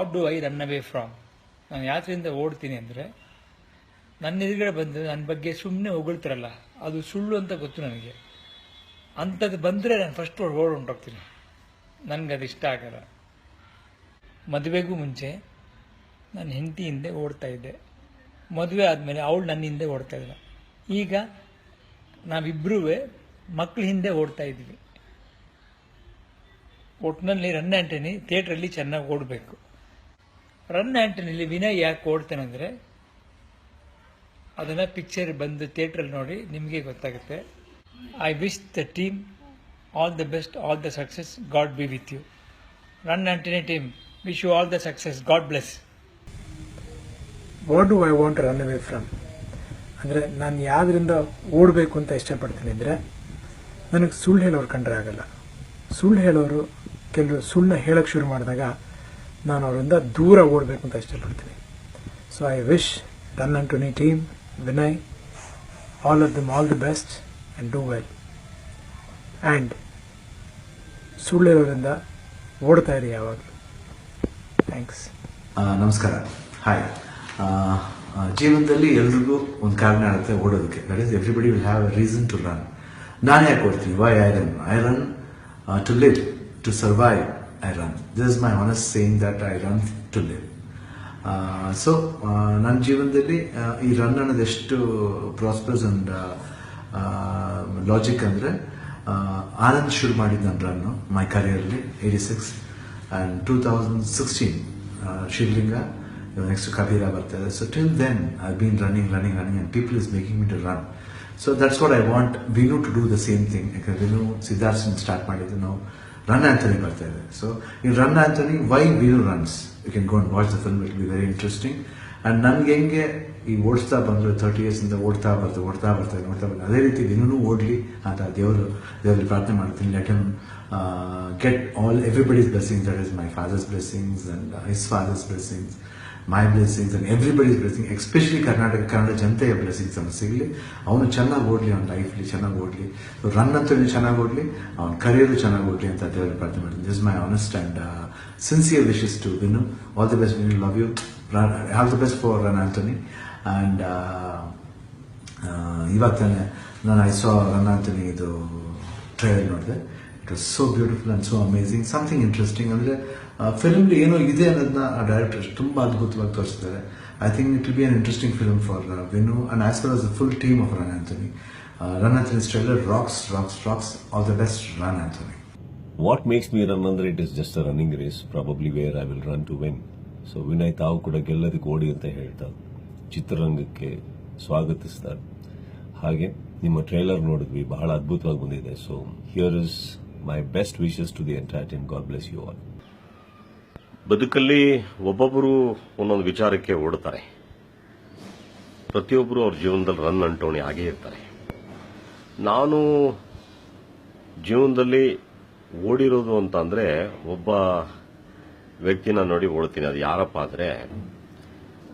What do I run away from. ನಾನು ಯಾತ್ರೆಯಿಂದ ಓಡ್ತೀನಿ ಅಂದರೆ ನನ್ನ ಎದುರುಗಡೆ ಬಂದು ನನ್ನ ಬಗ್ಗೆ ಸುಮ್ಮನೆ ಹೊಗಳ್ತಾರಲ್ಲ, ಅದು ಸುಳ್ಳು ಅಂತ ಗೊತ್ತು ನನಗೆ. ಅಂಥದ್ದು ಬಂದರೆ ನಾನು ಫಸ್ಟ್ ಹೊಂಟೋಗ್ತೀನಿ. ನನಗದು ಇಷ್ಟ ಆಗಲ್ಲ. ಮದುವೆಗೂ ಮುಂಚೆ ನನ್ನ ಹೆಂಡತಿ ಹಿಂದೆ ಓಡ್ತಾ ಇದ್ದೆ. ಮದುವೆ ಆದಮೇಲೆ ಅವಳು ನನ್ನ ಹಿಂದೆ ಓಡ್ತಾ ಇದ್ದ. ಈಗ ನಾವಿಬ್ಬರೂ ಮಕ್ಕಳ ಹಿಂದೆ ಓಡ್ತಾ ಇದ್ವಿ. ಒಟ್ಟಿನಲ್ಲಿ ರನ್ ಆಂಟನಿ ಥಿಯೇಟ್ರಲ್ಲಿ ಚೆನ್ನಾಗಿ ಓಡಬೇಕು. ರನ್ ಆಂಟನಿಲಿ ವಿನಯ್ ಯಾಕೆ ಓಡ್ತಾನಂದರೆ ಅದನ್ನು ಪಿಕ್ಚರ್ ಬಂದು ಥಿಯೇಟ್ರಲ್ಲಿ ನೋಡಿ ನಿಮಗೆ ಗೊತ್ತಾಗುತ್ತೆ. I wish the team all the best, all the success, God be with you. Run Antony team, wish you all the success, God bless. What do I want run away from ಅಂದರೆ ನಾನು ಯಾವುದರಿಂದ ಓಡಬೇಕು ಅಂತ ಇಷ್ಟಪಡ್ತೀನಿ ಅಂದರೆ ನನಗೆ ಸುಳ್ಳು ಹೇಳೋರು ಕಂಡ್ರೆ ಆಗಲ್ಲ. ಸುಳ್ಳು ಹೇಳೋರು ಕೆಲವರು ಸುಳ್ಳನ್ನ ಹೇಳೋಕ್ಕೆ ಶುರು ಮಾಡಿದಾಗ ನಾನು ಅವರಿಂದ ದೂರ ಓಡಬೇಕು ಅಂತ ಇಷ್ಟಪಡ್ತೀನಿ. So I wish run Antony team, Vinay, all of them all the best and do well. And ಸುಳ್ಳು ಹೇಳೋದ್ರಿಂದ ಓಡ್ತಾ ಇರಿ ಯಾವಾಗಲೂ. ಥ್ಯಾಂಕ್ಸ್. ನಮಸ್ಕಾರ. ಹಾಯ್. ಜೀವನದಲ್ಲಿ ಎಲ್ರಿಗೂ ಒಂದು ಕಾರಣ ಇರುತ್ತೆ ಓಡೋದಕ್ಕೆ. That is everybody will have a reason to run. ನಾನು ಯಾಕೆ ಓಡ್ತೀನಿ? Why I run? I run to live, to survive. I run. This is my honest saying that I run to live. So ನನ್ನ ಜೀವನದಲ್ಲಿ ಈ run ಅನ್ನೋದು ಎಷ್ಟು prosperous and logic ಅಂದರೆ ಆನಂದ್ ಶುರು ಮಾಡಿದ್ದು ನನ್ನ ರನ್ನು ಮೈ ಕರಿಯರ್ಲಿ 86 and 2016 Shivalinga, next to Kabira Bhartaya. So till then, I've been running, and people is making me to run. So that's what I want Vinu to do the same thing. Because Vinu, Siddharth start ಮಾಡಿದ್ದು ನಾವು run Anthony ಬರ್ತಾ ಇದೆ. So ಈ run Antony, why Vinu runs? You can go and watch the film, it will be very interesting. And ನನಗೆ ಹೆಂಗೆ ಈ ಓಡಿಸ್ತಾ ಬಂದರು 30 years ಇಂದ ಓಡ್ತಾ ಬರ್ತಾರೆ ಅದೇ ರೀತಿ ವಿನುನೂ ಓಡಲಿ ಅಂತ ದೇವರಲ್ಲಿ ಪ್ರಾರ್ಥನೆ ಮಾಡ್ತೀನಿ. Let him get everybody's blessings, that is my father's blessings and his father's blessings, my blessings and everybody's blessings, especially Kannada ಜನತೆಯ ಬ್ಲೆಸ್ಸಿಂಗ್ಸ್ ಅನ್ನು ಸಿಗಲಿ. ಅವನು ಚೆನ್ನಾಗಿ ಓಡಲಿ, ಅವನ ಲೈಫ್ಲಿ ಚೆನ್ನಾಗಿ ಓಡಲಿ, ರನ್ ಅಂತೂ ಚೆನ್ನಾಗಿ ಓಡಲಿ, ಅವನ ಕರಿಯರು ಚೆನ್ನಾಗಿ ಓಡಲಿ ಅಂತ ದೇವರಲ್ಲಿ ಪ್ರಾರ್ಥನೆ ಮಾಡ್ತೀನಿ. This is my honest and sincere wishes to Vinu. All the best Vinu, love you, all the best for run Antony. And ಇವಾಗ ತಾನೆ ನಾನು ಐ ಸಾ ರನ್ ಆಂಥನಿ ಇದು ಟ್ರೈಲರ್ ನೋಡಿದೆ. It was so beautiful and so amazing. Something interesting ಅಂದರೆ ಫಿಲ್ಮ್ಲಿ ಏನೋ ಇದೆ ಅನ್ನೋದನ್ನ ಆ ಡೈರೆಕ್ಟರ್ ತುಂಬ ಅದ್ಭುತವಾಗಿ ತೋರಿಸ್ತಾರೆ. I think it will be an interesting film for Vinu and as well as the full team of run Antony. Run Antony's trailer rocks. All the best Run Antony. What makes me run ಅಂದ್ರೆ it is just a running race, probably where I will run to win. So Vinay ತಾವು ಕೂಡ ಗೆಲ್ಲೋದಕ್ಕೆ ಓಡಿ ಅಂತ ಹೇಳ್ತಾರೆ, ಚಿತ್ರರಂಗಕ್ಕೆ ಸ್ವಾಗತಿಸ್ತಾರೆ. ಹಾಗೆ ನಿಮ್ಮ trailer ನೋಡಿದ್ವಿ, ಬಹಳ ಅದ್ಭುತವಾಗಿ ಬಂದಿದೆ. So here is my best wishes to the entire team. God bless you all. ಬದುಕಲ್ಲಿ ಒಬ್ಬೊಬ್ಬರು ಒಂದೊಂದು ವಿಚಾರಕ್ಕೆ ಓಡುತ್ತಾರೆ. ಪ್ರತಿಯೊಬ್ಬರು ಅವ್ರ ಜೀವನದಲ್ಲಿ ರನ್ ಅಂಟೋಣಿ ಆಗೇ ಇರ್ತಾರೆ. ನಾನು ಜೀವನದಲ್ಲಿ ಓಡಿರೋದು ಅಂತ ಅಂದ್ರೆ ಒಬ್ಬ ವ್ಯಕ್ತಿನ ನೋಡಿ ಓಡ್ತೀನಿ. ಅದು ಯಾರಪ್ಪ ಅಂದ್ರೆ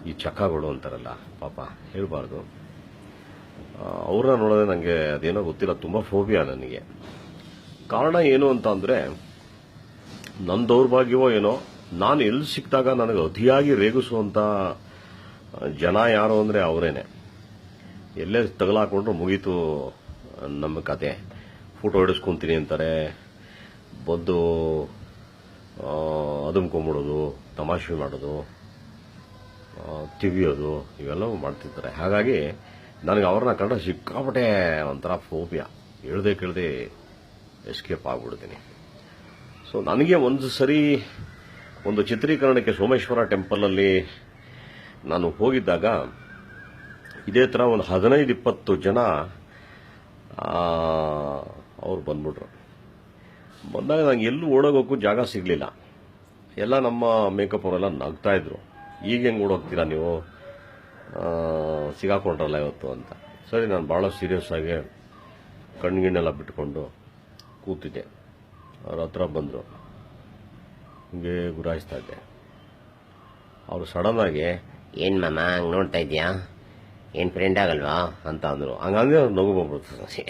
ಈ ಚಕ್ಕಗಳು ಅಂತಾರಲ್ಲ, ಪಾಪ ಹೇಳ್ಬಾರ್ದು, ಅವ್ರನ್ನ ನೋಡಿದ್ರೆ ನನಗೆ ಅದೇನೋ ಗೊತ್ತಿಲ್ಲ, ತುಂಬಾ ಫೋಬಿಯಾ ನನಗೆ. ಕಾರಣ ಏನು ಅಂತ ಅಂದ್ರೆ ನನ್ನ ದೌರ್ಭಾಗ್ಯವೋ ಏನೋ, ನಾನು ಎಲ್ಲಿ ಸಿಕ್ಕಿದಾಗ ನನಗೆ ಅತಿಯಾಗಿ ರೇಗಿಸುವಂತ ಜನ ಯಾರು ಅಂದ್ರೆ ಅವರೇನೆ. ಎಲ್ಲೇ ತಗಲಾಕೊಂಡ್ರು ಮುಗೀತು ನಮ್ಮ ಕತೆ. ಫೋಟೋ ಹಿಡಿಸ್ಕೊಂತೀನಿ ಅಂತಾರೆ, ಬಂದು ಅದುಮ್ಕೊಂಬಿಡೋದು, ತಮಾಷೆ ಮಾಡೋದು, ತಿವಿಯೋದು, ಇವೆಲ್ಲವೂ ಮಾಡ್ತಿರ್ತಾರೆ. ಹಾಗಾಗಿ ನನಗೆ ಅವ್ರನ್ನ ಕಂಡ್ರೆ ಸಿಕ್ಕಾಪಟ್ಟೆ ಒಂಥರ ಫೋಬಿಯಾ. ಕೇಳದೆ ಎಸ್ಕೇಪ್ ಆಗ್ಬಿಡ್ತೀನಿ. ಸೊ ನನಗೆ ಒಂದು ಸರಿ ಒಂದು ಚಿತ್ರೀಕರಣಕ್ಕೆ ಸೋಮೇಶ್ವರ ಟೆಂಪಲಲ್ಲಿ ನಾನು ಹೋಗಿದ್ದಾಗ ಇದೇ ಥರ ಒಂದು 15-20 ಜನ ಅವ್ರು ಬಂದ್ಬಿಟ್ರು. ಬಂದಾಗ ನಂಗೆ ಎಲ್ಲೂ ಓಡೋಗೋಕ್ಕೂ ಜಾಗ ಸಿಗಲಿಲ್ಲ. ಎಲ್ಲ ನಮ್ಮ ಮೇಕಪ್ ಅವರೆಲ್ಲ ನಗ್ತಾ ಇದ್ರು, ಈಗ ಹೆಂಗೆ ಓಡೋಗ್ತೀರಾ ನೀವು, ಸಿಗಾಕೊಂಡ್ರಲ್ಲ ಇವತ್ತು ಅಂತ. ಸರಿ, ನಾನು ಭಾಳ ಸೀರಿಯಸ್ ಆಗಿ ಕಣ್ಗಿಣ್ಣೆಲ್ಲ ಬಿಟ್ಕೊಂಡು ಕೂತಿದ್ದೆ. ಅವ್ರ ಹತ್ರ ಬಂದರು, ಹಿಂಗೆ ಗುರಾಯಿಸ್ತಾ ಇದ್ದೆ. ಅವರು ಸಡನ್ ಆಗಿ, ಏನ್ ಮಾಮ ಹಂಗೆ ನೋಡ್ತಾ ಇದೆಯಾ, ಏನು ಫ್ರೆಂಡ್ ಆಗಲ್ವಾ ಅಂತ ಅಂದರು. ಹಂಗಂದ್ರೆ ಅವ್ರು ನಗು ಬಂದ್ಬಿಡ್ತು.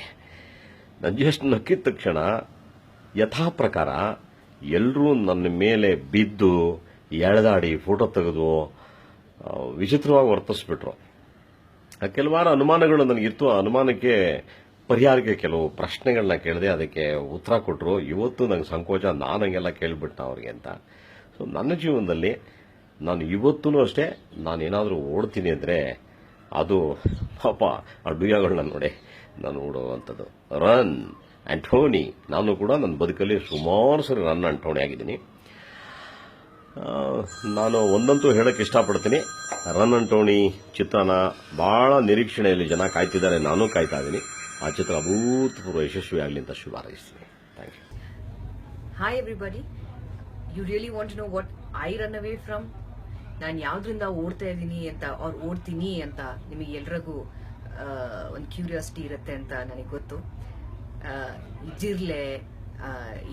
ನಾನು ಜಸ್ಟ್ ನಕ್ಕಿದ ತಕ್ಷಣ ಯಥಾ ಪ್ರಕಾರ ಎಲ್ಲರೂ ನನ್ನ ಮೇಲೆ ಬಿದ್ದು ಎಳೆದಾಡಿ ಫೋಟೋ ತೆಗೆದು ವಿಚಿತ್ರವಾಗಿ ವರ್ತಿಸ್ಬಿಟ್ರು. ಕೆಲವಾರು ಅನುಮಾನಗಳು ನನಗಿತ್ತು. ಆ ಅನುಮಾನಕ್ಕೆ ಪರಿಹಾರಕ್ಕೆ ಕೆಲವು ಪ್ರಶ್ನೆಗಳನ್ನ ಕೇಳಿದೆ, ಅದಕ್ಕೆ ಉತ್ತರ ಕೊಟ್ಟರು. ಇವತ್ತು ನಂಗೆ ಸಂಕೋಚ, ನಾನು ಹಂಗೆಲ್ಲ ಕೇಳ್ಬಿಟ್ಟ ಅವ್ರಿಗೆ ಅಂತ. ಸೊ ನನ್ನ ಜೀವನದಲ್ಲಿ ನಾನು ಇವತ್ತೂ ಅಷ್ಟೇ, ನಾನೇನಾದರೂ ಓಡ್ತೀನಿ ಅಂದರೆ ಅದು ಪಾಪ ಆ ಡುಯ್ಯಗಳನ್ನ ನೋಡಿ ನಾನು ಓಡುವಂಥದ್ದು. ರನ್ ಆಂಟೋನಿ. ನಾನು ಕೂಡ ನನ್ನ ಬದುಕಲ್ಲಿ ಸುಮಾರು ಸರಿ ರನ್ ಆಂಟೋನಿ ಆಗಿದ್ದೀನಿ. ನಾನು ಒಂದಂತೂ ಹೇಳಕ್ಕೆ ಇಷ್ಟಪಡ್ತೀನಿ, ರನ್ ಆಂಟೋನಿ ಚಿತ್ರನ ಬಹಳ ನಿರೀಕ್ಷಣೆಯಲ್ಲಿ ಜನ ಕಾಯ್ತಿದ್ದಾರೆ, ನಾನು ಕಾಯ್ತಾ ಇದ್ದೀನಿ. ಆ ಚಿತ್ರ ಅಭೂತಪೂರ್ವ ಯಶಸ್ವಿ ಆಗಲಿ ಅಂತ ಶುಭ ಹಾರೈಸ್ತೀನಿ. Thank you. Hi everybody. You really want to know what I run away from? ನಾನು ಯಾವ್ದ್ರಿಂದ ಓಡ್ತಾ ಇದ್ದೀನಿ ಅಂತ ಅವ್ರು ಓಡ್ತೀನಿ ಅಂತ ನಿಮಗೆ ಎಲ್ರಿಗೂ ಒಂದು ಕ್ಯೂರಿಯಾಸಿಟಿ ಇರುತ್ತೆ ಅಂತ ನನಗೆ ಗೊತ್ತು. ಈ ಜಿರ್ಲೆ,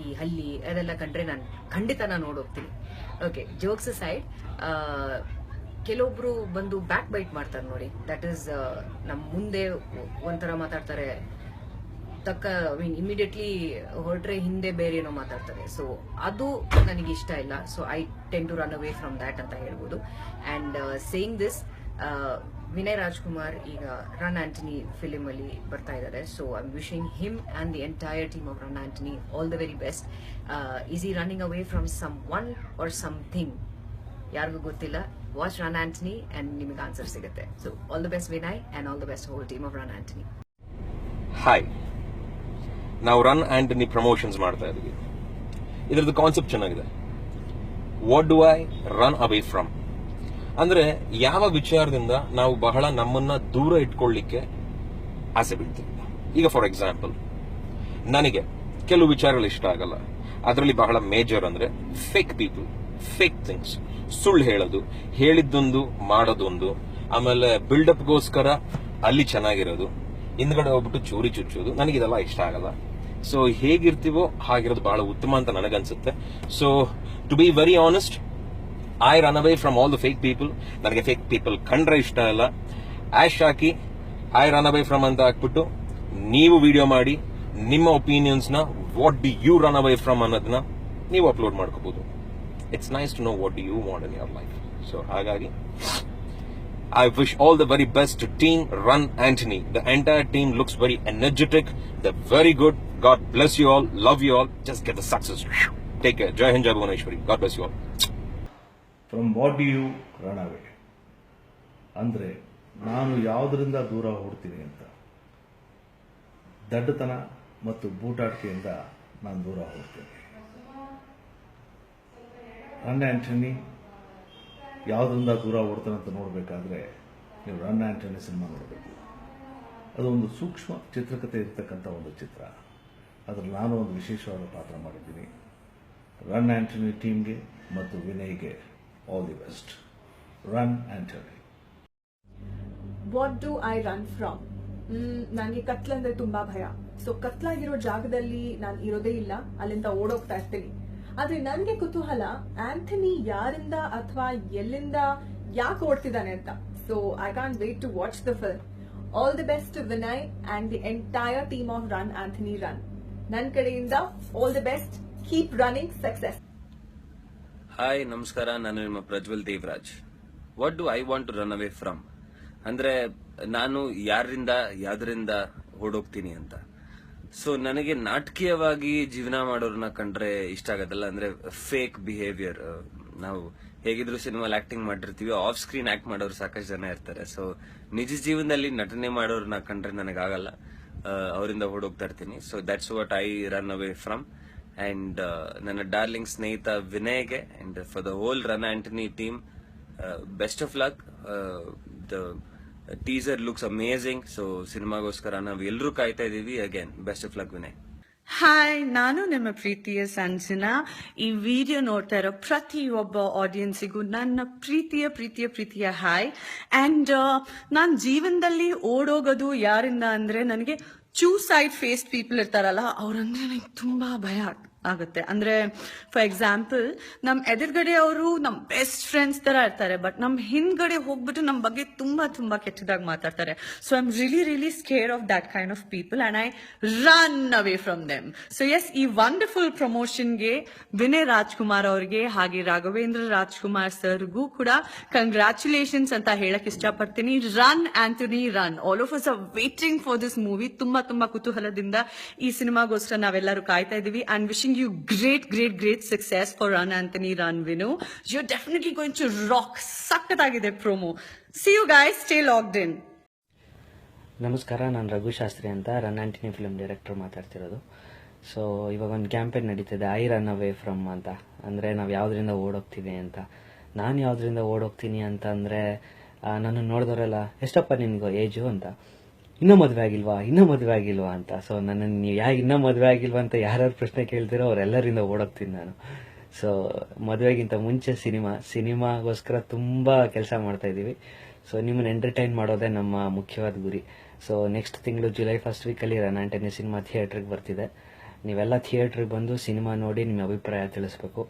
ಈ ಹಲ್ಲಿ ಅದೆಲ್ಲ ಕಂಡ್ರೆ ನಾನು ಖಂಡಿತ ನಾನು ಓಡೋಗ್ತೀನಿ. ಓಕೆ, ಜೋಕ್ಸ್ ಸೈಡ್, ಕೆಲವೊಬ್ರು ಬಂದು ಬ್ಯಾಕ್ ಬೈಟ್ ಮಾಡ್ತಾರೆ ನೋಡಿ. ದಟ್ ಈಸ್ ನಮ್ಮ ಮುಂದೆ ಒಂಥರ ಮಾತಾಡ್ತಾರೆ, ಇಮಿಡಿಯೇಟ್ಲಿ ಹೊರಟ್ರೆ ಹಿಂದೆ ಬೇರೆ ಏನೋ ಮಾತಾಡ್ತಾರೆ. ಸೊ ಅದು ನನಗೆ ಇಷ್ಟ ಇಲ್ಲ. So I tend to run away from that ಅಂತ ಹೇಳ್ಬೋದು. And saying this, Vinay Rajkumar ಈಗ ರನ್ ಆಂಟನಿ ಫಿಲಿಮ್ ಅಲ್ಲಿ ಬರ್ತಾ ಇದ್ದಾರೆ. So I am wishing him and the entire team of Run Antony all the very best. Is ಈ running away from some one or something, ಯಾರಿಗೂ ಗೊತ್ತಿಲ್ಲ. Watch Run Antony and ನಿಮಗೆ answer ಸಿಗುತ್ತೆ. So all the best Vinay and all the best whole team of Run Antony. Hi, ನಾವು run Antony promotions ಮಾಡ್ತಾ ಇದ್ದೀವಿ. ಇದರದ್ದು concept ಚೆನ್ನಾಗಿದೆ. What do I run away from ಅಂದ್ರೆ ಯಾವ ವಿಚಾರದಿಂದ ನಾವು ಬಹಳ ನಮ್ಮನ್ನ ದೂರ ಇಟ್ಕೊಳ್ಳಿಕ್ಕೆ ಆಸೆ ಬೀಳ್ತೀವಿ. ಈಗ ಫಾರ್ ಎಕ್ಸಾಂಪಲ್, ನನಗೆ ಕೆಲವು ವಿಚಾರಗಳು ಇಷ್ಟ ಆಗಲ್ಲ. ಅದರಲ್ಲಿ ಬಹಳ ಮೇಜರ್ ಅಂದ್ರೆ ಫೇಕ್ ಪೀಪಲ್, ಫೇಕ್ ಥಿಂಗ್ಸ್, ಸುಳ್ಳು ಹೇಳೋದು, ಹೇಳಿದ್ದೊಂದು ಮಾಡೋದೊಂದು, ಆಮೇಲೆ ಬಿಲ್ಡಪ್ಗೋಸ್ಕರ ಅಲ್ಲಿ ಚೆನ್ನಾಗಿರೋದು, ಹಿಂದ್ಗಡೆ ಹೋಗ್ಬಿಟ್ಟು ಚೂರಿ ಚುಚ್ಚೋದು. ನನಗಿದೆಲ್ಲ ಇಷ್ಟ ಆಗಲ್ಲ. ಸೊ ಹೇಗಿರ್ತೀವೋ ಹಾಗಿರೋದು ಬಹಳ ಉತ್ತಮ ಅಂತ ನನಗನ್ಸುತ್ತೆ. So to be very honest, I run away from all the fake people. ನನಗೆ ಫೇಕ್ ಪೀಪಲ್ ಕಂಡ್ರೆ ಇಷ್ಟ ಇಲ್ಲ. ಆಶ್ ಹಾಕಿ ಐ ರನ್ ಅವೇ ಫ್ರಮ್ ಅಂತ ಹಾಕ್ಬಿಟ್ಟು ನೀವು ವಿಡಿಯೋ ಮಾಡಿ ನಿಮ್ಮ ಒಪಿನಿಯನ್ಸ್ ನ what do you run away from ಅನ್ನೋದನ್ನ ನೀವು ಅಪ್ಲೋಡ್ ಮಾಡ್ಕೋಬಹುದು. It's nice to know what do you want in your life. So ಹಾಗಾಗಿ I wish all the very best to Team Run Anthony. The entire team looks very energetic. They're very good. God bless you all. Love you all. Just get the success. Take care. Jai Hind, Jai Bhuvaneshwari. God bless you all. From what do you run away ಅಂದರೆ ನಾನು ಯಾವುದರಿಂದ ದೂರ ಓಡ್ತೀನಿ ಅಂತ. ದಡ್ಡತನ ಮತ್ತು ಬೂಟಾಟಿಕೆಯಿಂದ ನಾನು ದೂರ ಹೋಗ್ತೀನಿ. Run Antony ಯಾವುದರಿಂದ ದೂರ ಓಡ್ತಾನೆ ಅಂತ ನೋಡಬೇಕಾದ್ರೆ ನೀವು ರನ್ ಆಂಟನಿ ಸಿನಿಮಾ ನೋಡಬೇಕು. ಅದು ಒಂದು ಸೂಕ್ಷ್ಮ ಚಿತ್ರಕಥೆ ಇರ್ತಕ್ಕಂಥ ಒಂದು ಚಿತ್ರ. ಅದರಲ್ಲಿ ನಾನು ಒಂದು ವಿಶೇಷವಾದ ಪಾತ್ರ ಮಾಡಿದ್ದೀನಿ. ರನ್ ಆಂಟನಿ ಟೀಮ್ಗೆ ಮತ್ತು ವಿನಯ್ಗೆ all the best. Run Antony. What do I run from? ನನಗೆ ಕತ್ಲಂದ್ರೆ ತುಂಬಾ ಭಯ. ಸೊ ಕತ್ಲಾಗಿರೋ ಜಾಗದಲ್ಲಿ ನಾನು ಇರೋದೇ ಇಲ್ಲ, ಅಲ್ಲಿಂದ ಓಡೋಗ್ತಾ ಇರ್ತೀನಿ. ಆದ್ರೆ ನನ್ಗೆ ಕುತೂಹಲ, ಆಂಥನಿ ಯಾರಿಂದ ಅಥವಾ ಎಲ್ಲಿಂದ ಯಾಕೆ ಓಡ್ತಿದ್ದಾನೆ ಅಂತ. So I can't wait to watch the film. All the best to Vinay and the entire team of run Antony run. ನನ್ನ ಕಡೆಯಿಂದ all the best. Keep running, success. Hi, ನಮಸ್ಕಾರ. ನಾನು ನಿಮ್ಮ Prajwal Devaraj. What do I want to run away from ಅಂದ್ರೆ ನಾನು ಯಾವ್ದರಿಂದ ಓಡೋಗ್ತೀನಿ ಅಂತ. So ನನಗೆ ನಾಟಕೀಯವಾಗಿ ಜೀವನ ಮಾಡೋರನ್ನ ಕಂಡ್ರೆ ಇಷ್ಟ ಆಗೋದಲ್ಲ. ಅಂದ್ರೆ ಫೇಕ್ ಬಿಹೇವಿಯರ್. ನಾವು ಹೇಗಿದ್ರು ಸಿನಿಮಾಲ್ ಆಕ್ಟಿಂಗ್ ಮಾಡಿರ್ತೀವಿ, ಆಫ್ ಸ್ಕ್ರೀನ್ ಆಕ್ಟ್ ಮಾಡೋರು ಸಾಕಷ್ಟು ಜನ ಇರ್ತಾರೆ. ಸೊ ನಿಜ ಜೀವನದಲ್ಲಿ ನಟನೆ ಮಾಡೋರನ್ನ ಕಂಡ್ರೆ ನನಗಾಗಲ್ಲ, ಅವರಿಂದ ಓಡೋಗ್ತಾ ಇರ್ತೀನಿ. So that's what I run away from. And ನನ್ನ ಡಾರ್ಲಿಂಗ್ ಸ್ನೇಹಿತ ವಿನಯ್ಗೆ and for the whole Run Antony team best of luck. The teaser looks amazing. So ಸಿನಿಮಾಗೋಸ್ಕರ ನಾವು ಎಲ್ಲರೂ ಕಾಯ್ತಾ ಇದೀವಿ. Again best of luck Vinay. Hi, ನಾನು ನಿಮ್ಮ ಪ್ರೀತಿಯ ಸಂಜನಾ. ಈ ವಿಡಿಯೋ ನೋಡ್ತಾ ಇರೋ ಪ್ರತಿಯೊಬ್ಬ ಆಡಿಯನ್ಸಿಗೂ ನನ್ನ ಪ್ರೀತಿಯ ಹಾಯ್. ಅಂಡ್ ನಾನು ಜೀವನದಲ್ಲಿ ಓಡೋಗೋದು ಯಾರಿಂದ ಅಂದ್ರೆ, ನನಗೆ ಸೈಡ್ ಫೇಸ್ ಪೀಪಲ್ ಇರ್ತಾರಲ್ಲ, ಅವ್ರಂದ್ರೆ ನನಗೆ ತುಂಬಾ ಭಯ. ಆಗುತ್ತೆ. ಅಂದ್ರೆ ಫಾರ್ ಎಕ್ಸಾಂಪಲ್ ನಮ್ ಎದುರುಗಡೆ ಅವರು ನಮ್ ಬೆಸ್ಟ್ ಫ್ರೆಂಡ್ಸ್ ತರ ಇರ್ತಾರೆ, ಬಟ್ ನಮ್ ಹಿಂದ್ಗಡೆ ಹೋಗ್ಬಿಟ್ಟು ನಮ್ ಬಗ್ಗೆ ತುಂಬಾ ತುಂಬಾ ಕೆಟ್ಟದಾಗಿ ಮಾತಾಡ್ತಾರೆ. So I am really scare of that kind of people and I run away from them. So yes, ಈ ವಂಡರ್ಫುಲ್ ಪ್ರಮೋಷನ್ಗೆ ವಿನಯ್ ರಾಜ್ಕುಮಾರ್ ಅವ್ರಿಗೆ ಹಾಗೆ ರಾಘವೇಂದ್ರ ರಾಜ್ಕುಮಾರ್ ಸರ್ಗೂ ಕೂಡ ಕಂಗ್ರ್ಯಾಚುಲೇಷನ್ಸ್ ಅಂತ ಹೇಳಕ್ ಇಷ್ಟಪಡ್ತೀನಿ. Run Antony run, all of us are waiting for this movie. ತುಂಬಾ ತುಂಬಾ ಕುತೂಹಲದಿಂದ ಈ ಸಿನಿಮಾಗೋಸ್ಕರ ನಾವೆಲ್ಲರೂ ಕಾಯ್ತಾ ಇದೀವಿ. And wishing you great success for Run Anthony Run, Vinu. You're definitely going to rock. ಸಕ್ಕತ್ತಾಗಿದೆ promo. See you guys, stay logged in. ನಮಸ್ಕಾರ, ನಾನು ರಘು ಶಾಸ್ತ್ರಿ ಅಂತ, ರನ್ ಆಂಟನಿ ಫಿಲ್ಮ್ ಡೈರೆಕ್ಟರ್ ಮಾತಾಡ್ತಿರೋದು. ಸೊ ಇವಾಗ ಒಂದು ಕ್ಯಾಂಪೇನ್ ನಡೀತಿದೆ, ಐ ರನ್ ಅವೇ ಫ್ರಮ್ ಅಂತ. ಅಂದರೆ ನಾವು ಯಾವುದರಿಂದ ಓಡೋಗ್ತೀವಿ ಅಂತ. ನಾನು ಯಾವುದರಿಂದ ಓಡೋಗ್ತೀನಿ ಅಂತ ಅಂದರೆ, ನನ್ನ ನೋಡಿದವರೆಲ್ಲ ಎಷ್ಟಪ್ಪ ನಿನ್ಗೋ ಏಜು ಅಂತ, ಇನ್ನೂ ಮದುವೆ ಆಗಿಲ್ವಾ ಅಂತ. ಸೊ ನನ್ನನ್ನು ನೀವು ಇನ್ನೂ ಮದುವೆ ಆಗಿಲ್ವಾ ಅಂತ ಯಾರ್ಯಾರು ಪ್ರಶ್ನೆ ಕೇಳ್ತಿರೋ ಅವರೆಲ್ಲರಿಂದ ಓಡೋಗ್ತೀನಿ ನಾನು. ಸೊ ಮದುವೆಗಿಂತ ಮುಂಚೆ ಸಿನಿಮಾಗೋಸ್ಕರ ತುಂಬ ಕೆಲಸ ಮಾಡ್ತಾ ಇದ್ದೀವಿ. ಸೊ ನಿಮ್ಮನ್ನು ಎಂಟರ್ಟೈನ್ ಮಾಡೋದೇ ನಮ್ಮ ಮುಖ್ಯವಾದ ಗುರಿ. ಸೊ ನೆಕ್ಸ್ಟ್ ತಿಂಗಳು ಜುಲೈ 1st ವೀಕಲ್ಲಿ ರನ್ ಆಂಟನಿ ಸಿನಿಮಾ ಥಿಯೇಟ್ರಿಗೆ ಬರ್ತಿದೆ. ನೀವೆಲ್ಲ ಥಿಯೇಟ್ರಿಗೆ ಬಂದು ಸಿನಿಮಾ ನೋಡಿ ನಿಮ್ಮ ಅಭಿಪ್ರಾಯ ತಿಳಿಸ್ಬೇಕು.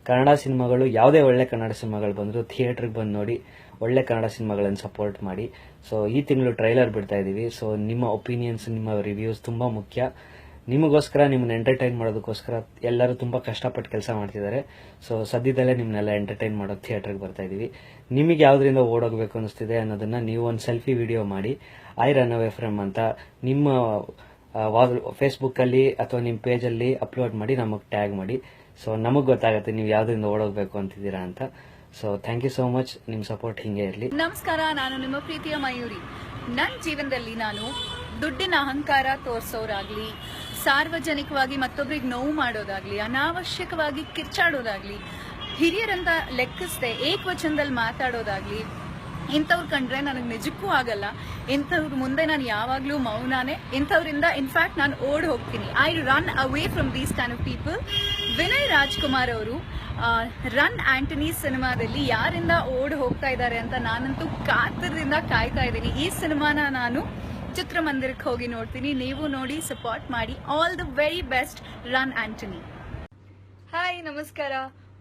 ಕನ್ನಡ ಸಿನಿಮಾಗಳು, ಯಾವುದೇ ಒಳ್ಳೆ ಕನ್ನಡ ಸಿನಿಮಾಗಳು ಬಂದರೂ ಥಿಯೇಟ್ರಿಗೆ ಬಂದು ನೋಡಿ ಒಳ್ಳೆ ಕನ್ನಡ ಸಿನಿಮಾಗಳನ್ನು ಸಪೋರ್ಟ್ ಮಾಡಿ. ಸೊ ಈ ತಿಂಗಳು ಟ್ರೈಲರ್ ಬಿಡ್ತಾ ಇದ್ದೀವಿ. ಸೊ ನಿಮ್ಮ ಒಪಿನಿಯನ್ಸ್, ನಿಮ್ಮ ರಿವ್ಯೂಸ್ ತುಂಬ ಮುಖ್ಯ. ನಿಮಗೋಸ್ಕರ, ನಿಮ್ಮನ್ನ ಎಂಟರ್ಟೈನ್ ಮಾಡೋದಕ್ಕೋಸ್ಕರ ಎಲ್ಲರೂ ತುಂಬ ಕಷ್ಟಪಟ್ಟು ಕೆಲಸ ಮಾಡ್ತಿದ್ದಾರೆ. ಸೊ ಸದ್ಯದಲ್ಲೇ ನಿಮ್ಮನ್ನೆಲ್ಲ ಎಂಟರ್ಟೈನ್ ಮಾಡೋದು ಥಿಯೇಟ್ರಿಗೆ ಬರ್ತಾ ಇದ್ದೀವಿ. ನಿಮಗೆ ಯಾವುದರಿಂದ ಓಡೋಗ್ಬೇಕು ಅನ್ನಿಸ್ತಿದೆ ಅನ್ನೋದನ್ನ ನೀವು ಒಂದು ಸೆಲ್ಫಿ ವಿಡಿಯೋ ಮಾಡಿ ಐ ರನ್ ಅವೇ ಫ್ರಮ್ ಅಂತ ನಿಮ್ಮ ಫೇಸ್ಬುಕ್ಕಲ್ಲಿ ಅಥವಾ ನಿಮ್ಮ ಪೇಜಲ್ಲಿ ಅಪ್ಲೋಡ್ ಮಾಡಿ ನಮಗೆ ಟ್ಯಾಗ್ ಮಾಡಿ. ಸೊ ನಮಗೆ ಗೊತ್ತಾಗುತ್ತೆ ನೀವು ಯಾವುದರಿಂದ ಓಡೋಗ್ಬೇಕು ಅಂತಿದ್ದೀರಾ ಅಂತ. So thank you so much. ನಿಮ್ಮ ಸಪೋರ್ಟ್ ಹಿಂಗೆ ಇರಲಿ. ನಮಸ್ಕಾರ, ನಾನು ನಿಮ್ಮ ಪ್ರೀತಿಯ ಮಯೂರಿ. ನನ್ನ ಜೀವನದಲ್ಲಿ ನಾನು ದುಡ್ಡಿನ ಅಹಂಕಾರ ತೋರಿಸೋರಾಗ್ಲಿ, ಸಾರ್ವಜನಿಕವಾಗಿ ಮತ್ತೊಬ್ಬರಿಗೆ ನೋವು ಮಾಡೋದಾಗ್ಲಿ, ಅನಾವಶ್ಯಕವಾಗಿ ಕಿರ್ಚಾಡೋದಾಗ್ಲಿ, ಹಿರಿಯರಂತ ಲೆಕ್ಕಿಸದೆ ಏಕವಚನದಲ್ಲಿ ಮಾತಾಡೋದಾಗ್ಲಿ, ಇಂಥವ್ರು ಕಂಡ್ರೆ ನನಗೆ ನಿಜಕ್ಕೂ ಆಗಲ್ಲ. ಇಂಥವ್ರ ಮುಂದೆ ನಾನು ಯಾವಾಗಲೂ ಮೌನಾನೆ. ಇಂಥವ್ರಿಂದ ಇನ್ಫ್ಯಾಕ್ಟ್ ನಾನು ಓಡ್ ಹೋಗ್ತೀನಿ. I run away from these kind of people. Vinay Rajkumar ಅವರು ರನ್ ಆಂಟನಿ ಸಿನಿಮಾದಲ್ಲಿ ಯಾರಿಂದ ಓಡ್ ಹೋಗ್ತಾ ಇದ್ದಾರೆ ಅಂತ ನಾನಂತೂ ಕಾತರದಿಂದ ಕಾಯ್ತಾ ಇದ್ದೀನಿ. ಈ ಸಿನಿಮಾನ ನಾನು ಚಿತ್ರಮಂದಿರಕ್ಕೆ ಹೋಗಿ ನೋಡ್ತೀನಿ. ನೀವು ನೋಡಿ ಸಪೋರ್ಟ್ ಮಾಡಿ. All the very best, Run Antony. Hi, ನಮಸ್ಕಾರ.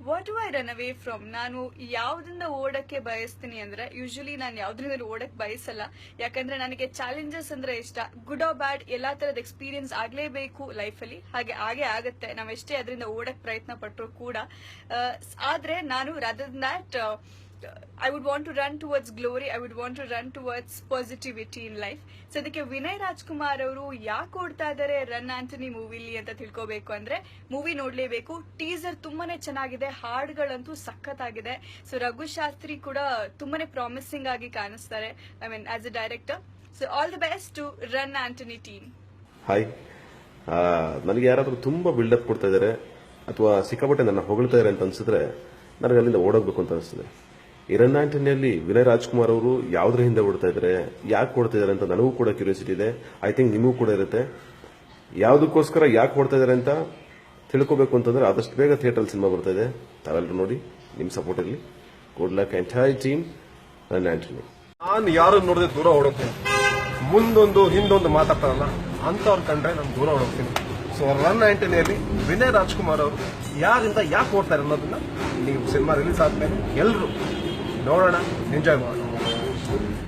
What do I run away from? ನಾನು ಯಾವ್ದ್ರಿಂದ ಓಡಕ್ಕೆ ಬಯಸ್ತೀನಿ ಅಂದ್ರೆ, ಯೂಶಲಿ ನಾನು ಯಾವ್ದ್ರಿಂದ ಓಡಕ್ ಬಯಸಲ್ಲ. ಯಾಕಂದ್ರೆ ನನಗೆ ಚಾಲೆಂಜಸ್ ಅಂದ್ರೆ ಇಷ್ಟ. ಗುಡ್ ಆರ್ ಬ್ಯಾಡ್ ಎಲ್ಲಾ ತರದ ಎಕ್ಸ್ಪೀರಿಯನ್ಸ್ ಆಗ್ಲೇಬೇಕು ಲೈಫಲ್ಲಿ. ಹಾಗೆ ಆಗತ್ತೆ, ನಾವೆಷ್ಟೇ ಅದರಿಂದ ಓಡಕ್ ಪ್ರಯತ್ನ ಪಟ್ಟರು ಕೂಡ. ಆದ್ರೆ ನಾನು rather than that I would want to run towards glory. I would want to run towards positivity in life. So ಅದಕ್ಕೆ ವಿನಯ್ ರಾಜ್ಕುಮಾರ್ ಅವರು ಯಾಕೆ ಓಡ್ತಾ ಇದ್ದಾರೆ ರನ್ ಆಂಟನಿ ಮೂವಿಲಿ ಅಂತ ತಿಳ್ಕೋಬೇಕು ಅಂದ್ರೆ ಮೂವಿ ನೋಡ್ಲೇಬೇಕು. ಟೀಸರ್ ತುಂಬಾನೇ ಚೆನ್ನಾಗಿದೆ, ಹಾಡುಗಳಂತೂ ಸಖತ್ತಾಗಿದೆ. ಸೊ ರಘು ಶಾಸ್ತ್ರಿ ಕೂಡ ತುಂಬಾನೇ ಪ್ರಾಮಿಸಿಂಗ್ ಆಗಿ ಕಾಣಿಸ್ತಾರೆ, I mean as a director. So all the best to Run Antony team. Hi, ನನಗೆ ಯಾರಾದರೂ ತುಂಬಾ ಬಿಲ್ಡಪ್ ಕೊಡ್ತಾ ಇದ್ದಾರೆ ಅಥವಾ ಸಿಕ್ಕಾಪಟ್ಟೆ ನನ್ನ ಹೊಗಳ್ತಾ ಇದ್ದಾರೆ ಅಂತ ಅನ್ಸಿದ್ರೆ ನನಗೆ ಅಲ್ಲಿಂದ ಓಡೋಗ್ಬೇಕು ಅಂತ ಅನಿಸ್ತದೆ. ಈ ರನ್ ಆಂಟನಿಯಲ್ಲಿ ವಿನಯ್ ರಾಜ್ಕುಮಾರ್ ಅವರು ಯಾವುದ್ರ ಹಿಂದೆ ಓಡ್ತಾ ಇದ್ದಾರೆ, ಯಾಕೆ ಓಡ್ತಾ ಇದ್ದಾರೆ ಅಂತ ನನಗೂ ಕೂಡ ಕ್ಯೂರಿಯಾಸಿಟಿ ಇದೆ. ಐ ಥಿಂಕ್ ನಿಮಗೂ ಕೂಡ ಇರುತ್ತೆ. ಯಾವುದಕ್ಕೋಸ್ಕರ ಯಾಕೆ ಓಡ್ತಾ ಇದ್ದಾರೆ ಅಂತ ತಿಳ್ಕೋಬೇಕು ಅಂತಂದ್ರೆ ಆದಷ್ಟು ಬೇಗ ಥಿಯೇಟರ್ ಸಿನಿಮಾ ಬರ್ತಾ ಇದೆ. ತಾವೆಲ್ಲರೂ ನೋಡಿ, ನಿಮ್ಮ ಸಪೋರ್ಟ್ ಇರಲಿ. Good luck entire team run Antony. ನಾನು ಯಾರು ನೋಡಿದ್ರೆ ದೂರ ಓಡೋಗ್ತೀನಿ. ಮುಂದೊಂದು ಹಿಂದೊಂದು ಮಾತಾಡ್ತಾರಲ್ಲ ಅಂತವ್ರ ಕಂಡ್ರೆ ನಾನು ದೂರ ಓಡೋಗ್ತೀನಿ. ಸೊ ರನ್ ಆಂಟನಿಯಲ್ಲಿ ವಿನಯ್ ರಾಜ್ಕುಮಾರ್ ಅವರು ಯಾರಿಂದ ಯಾಕೆ ಓಡ್ತಾರೆ ಅನ್ನೋದನ್ನ ನೀವು ಸಿನಿಮಾ ರಿಲೀಸ್ ಆದ್ಮೇಲೆ ಎಲ್ಲರೂ ನೋಡೋಣ, ಎಂಜಾಯ್ ಮಾಡೋಣ.